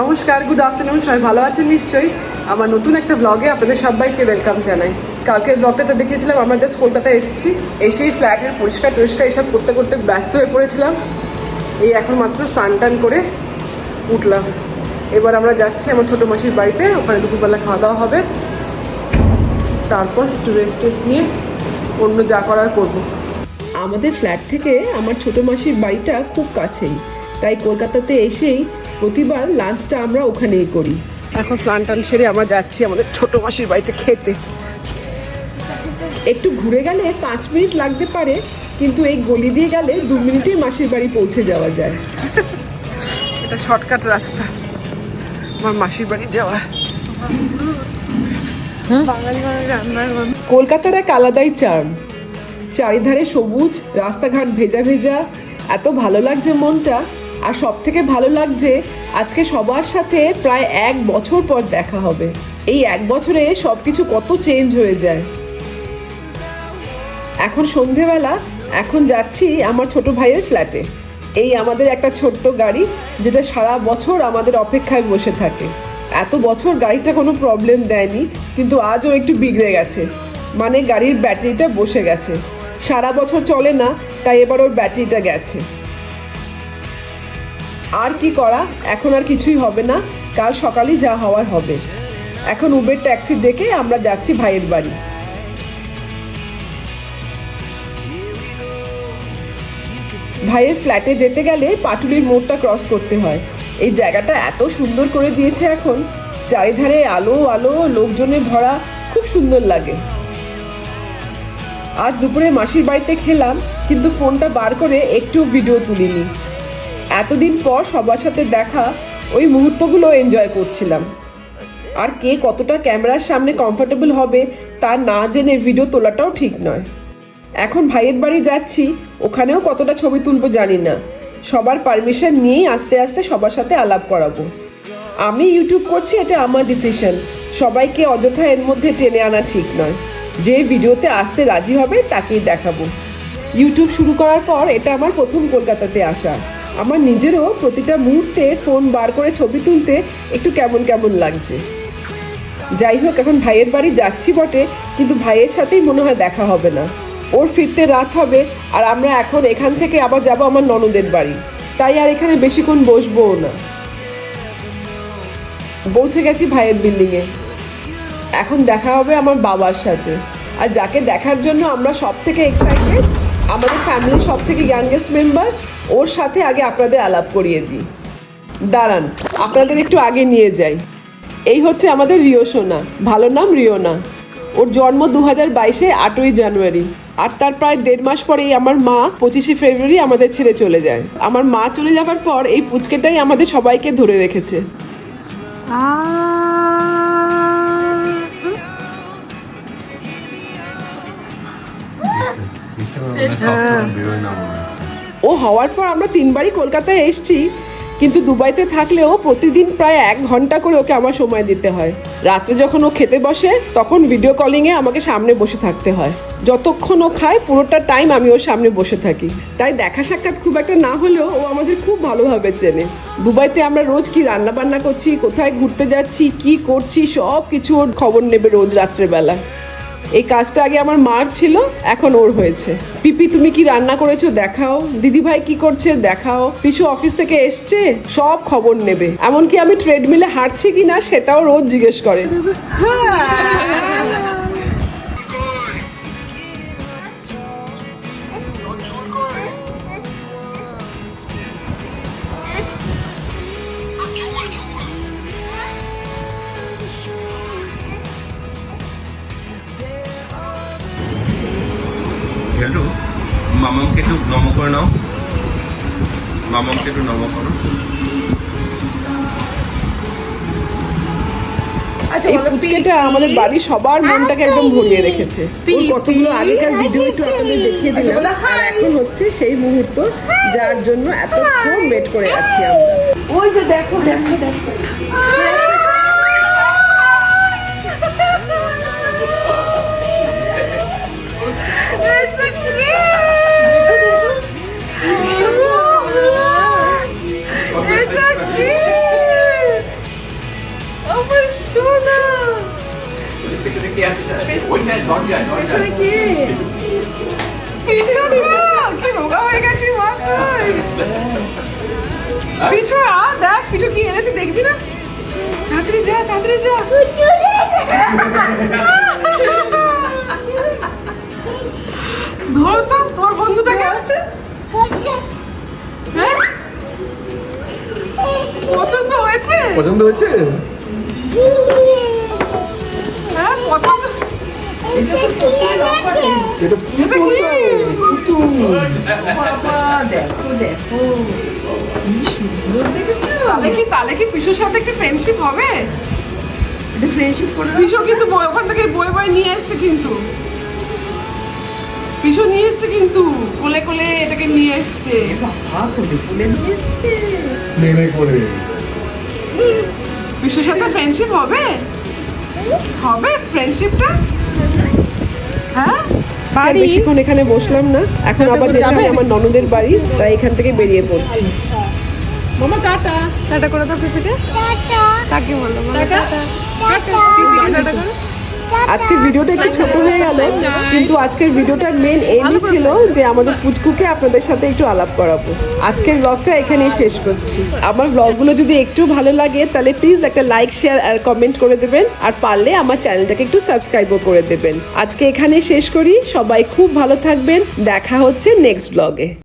নমস্কার, good afternoon. সবাই ভালো আছেন নিশ্চয়ই। আমার নতুন একটা ব্লগে আপনাদের সবাইকে ওয়েলকাম জানাই। কালকের ব্লগটাতে দেখিয়েছিলাম আমরা জাস্ট কলকাতায় এসেছি, এসেই ফ্ল্যাটের পরিষ্কার এসব করতে করতে ব্যস্ত হয়ে পড়েছিলাম। এই এখন মাত্র স্নান টান করে উঠলাম। এবার আমরা যাচ্ছি আমার ছোটো মাসির বাড়িতে, ওখানে দুপুরবেলা খাওয়া দাওয়া হবে, তারপর একটু রেস্ট নিয়ে অন্য যা করার করবো। আমাদের ফ্ল্যাট থেকে আমার ছোটো মাসির বাড়িটা খুব কাছেই, তাই কলকাতাতে এসেই প্রতিবার লাঞ্চটা আমরা ওখানেই করি। এখন স্নান টান সেরে আমরা যাচ্ছি আমাদের ছোটো মাসির বাড়িতে খেতে। একটু ঘুরে গেলে 5 মিনিট লাগতে পারে, কিন্তু এই গলি দিয়ে গেলে 2 মিনিটেই মাসির বাড়ি পৌঁছে যাওয়া যায়। এটা শর্টকাট রাস্তা আমার মাসির বাড়ি যাওয়া। কলকাতার এক আলাদাই চার্ম, চারিধারে সবুজ, রাস্তাঘাট ভেজা ভেজা, এত ভালো লাগছে মনটা। আর সব থেকে ভালো লাগছে আজকে সবার সাথে প্রায় 1 বছর পর দেখা হবে। এই 1 বছরে সবকিছু কত চেঞ্জ হয়ে যায়। এখন সন্ধেবেলা, এখন যাচ্ছি আমার ছোট ভাইয়ের ফ্ল্যাটে। এই আমাদের একটা ছোট্ট গাড়ি, যেটা সারা বছর আমাদের অপেক্ষায় বসে থাকে। এত বছর গাড়িটা কোনো প্রবলেম দেয়নি, কিন্তু আজও একটু বিগড়ে গেছে, মানে গাড়ির ব্যাটারিটা বসে গেছে। সারা বছর চলে না, তাই এবার ওর ব্যাটারিটা গেছে। আর কি করা, এখন আর কিছুই হবে না, কাল সকালেই যা হওয়ার হবে। এখন উবের ট্যাক্সি ডেকে আমরা যাচ্ছি ভাইয়ের বাড়ি। ভাইয়ের ফ্ল্যাটে যেতে গেলে পাটুলির মোড়টা ক্রস করতে হয়। এই জায়গাটা এত সুন্দর করে দিয়েছে এখন, চারিধারে আলো আলো, লোকজনে ভরা, খুব সুন্দর লাগে। আজ দুপুরে মাসির বাড়িতে খেলাম, কিন্তু ফোনটা বার করে একটু ভিডিও তুলিনি। এতদিন পর সবার সাথে দেখা, ওই মুহূর্তগুলো এনজয় করছিলাম। আর কে কতটা ক্যামেরার সামনে কমফোর্টেবল হবে তা না জেনে ভিডিও তোলাটাও ঠিক নয়। এখন ভাইয়ের বাড়ি যাচ্ছি, ওখানেও কতটা ছবি তুলবো জানি না। সবার পারমিশন নিয়েই আস্তে আস্তে সবার সাথে আলাপ করাবো। আমি ইউটিউব করছি, এটা আমার ডিসিশন। সবাইকে অযথা এর মধ্যে টেনে আনা ঠিক নয়। যে ভিডিওতে আসতে রাজি হবে তাকেই দেখাবো। ইউটিউব শুরু করার পর এটা আমার প্রথম কলকাতাতে আসা। আমার নিজেরও প্রতিটা মুহূর্তে ফোন বার করে ছবি তুলতে একটু কেমন কেমন লাগছে। যাই হোক, এখন ভাইয়ের বাড়ি যাচ্ছি বটে, কিন্তু ভাইয়ের সাথেই মনে হয় দেখা হবে না। ওর ফিরতে রাত হবে, আর আমরা এখন এখান থেকে আবার যাব আমার ননদের বাড়ি, তাই আর এখানে বেশিক্ষণ বসবো না। পৌঁছে গেছি ভাইয়ের বিল্ডিংয়ে। এখন দেখা হবে আমার বাবার সাথে, আর যাকে দেখার জন্য আমরা সব থেকে এক্সাইটেড, আমাদের ফ্যামিলির সব থেকে ইয়াংগেস্ট মেম্বার, ওর সাথে আগে আপনাদের আলাপ করিয়ে দিই। দাঁড়ান, আপনাদের একটু আগে নিয়ে যাই। এই হচ্ছে আমাদের রিও সোনা, ভালো নাম রিওনা। ওর জন্ম 2022-এ 8ই জানুয়ারি। আর তার প্রায় 1.5 মাস পরেই আমার মা 25শে ফেব্রুয়ারি আমাদের ছেড়ে চলে যায়। আমার মা চলে যাওয়ার পর এই পুচকেটাই আমাদের সবাইকে ধরে রেখেছে। ও হওয়ার পর আমরা 3বারই কলকাতায় এসেছি, কিন্তু দুবাইতে থাকলেও প্রতিদিন প্রায় 1 ঘন্টা করে ওকে আমার সময় দিতে হয়। রাত্রে যখন ও খেতে বসে, তখন ভিডিও কলিংয়ে আমাকে সামনে বসে থাকতে হয়। যতক্ষণ ও খায় পুরোটা টাইম আমি ওর সামনে বসে থাকি। তাই দেখা সাক্ষাৎ খুব একটা না হলেও ও আমাদের খুব ভালোভাবে চেনে। দুবাইতে আমরা রোজ কি রান্না বান্না করছি, কোথায় ঘুরতে যাচ্ছি, কি করছি, সব কিছু ওর খবর নেবে রোজ রাত্রেবেলা। এই কাজটা আগে আমার মার ছিল, এখন ওর হয়েছে। পিপি তুমি কি রান্না করেছো দেখাও, দিদি ভাই কি করছে দেখাও, পিছু অফিস থেকে এসছে, সব খবর নেবে। এমনকি আমি ট্রেডমিলে হাঁটছি কিনা সেটাও রোজ জিজ্ঞেস করে। হ্যালো, মামাকে একটু নম করে নাও, মামাকে একটু নম করো। আচ্ছা, পুচকেটা আমাদের বাড়ির সবার মনটাকে একদম ভরিয়ে রেখেছে। ওর কতগুলো আগেকার ভিডিও একটু আপনাদের দেখিয়ে দিলাম, আর এখন হচ্ছে সেই মুহূর্ত যার জন্য এতক্ষণ ওয়েট করে আছি আমরা। ওই যে দেখো দেখো দেখো, পিছনে কি রোগা হয়ে গেছি পিছু দেখ পিছু কি এনেছে দেখবি না তাড়াতাড়ি যা ধর তো তোর বন্ধুটাকে হ্যাঁ? পছন্দ হয়েছে হ্যাঁ পছন্দ এটা এটা কি? বাবা দেখো কি সুন্দর দেখেছো তাহলে কি পিসুর সাথে একটা ফ্রেন্ডশিপ হবে এটা ফ্রেন্ডশিপ করে পিসু কিন্তু ওখান থেকে বই নিয়ে এসছে কিন্তু পিসু নিয়ে এসছে কিন্তু কোলে এটাকে নিয়ে এসছে বাবা কোলে নিয়ে এসছে পিসুর সাথে ফ্রেন্ডশিপ হবে ফ্রেন্ডশিপটা হ্যাঁ বেশিক্ষণ এখানে বসলাম না এখন আবার যেতে হবে আমার ননদের বাড়ি তাই এখান থেকে বেরিয়ে পড়ছি মামা টাটা করে দাও পিপিকে কাকে বললো টাটা পিপিকে টাটা করো আজকের ভিডিওটা একটু ছোট হয়ে গেল কিন্তু আজকের ভিডিওটার মেন এইমই ছিল যে আমাদের পুচকুকে আপনাদের সাথে একটু আলাপ করাবো আজকের ব্লগটা এখানেই শেষ করছি আমার ব্লগগুলো যদি একটু ভালো লাগে তাহলে প্লিজ একটা লাইক শেয়ার আর কমেন্ট করে দেবেন আর পারলে আমার চ্যানেলটাকে একটু সাবস্ক্রাইবও করে দেবেন আজকে এখানেই শেষ করি সবাই খুব ভালো থাকবেন দেখা হচ্ছে নেক্সট ব্লগে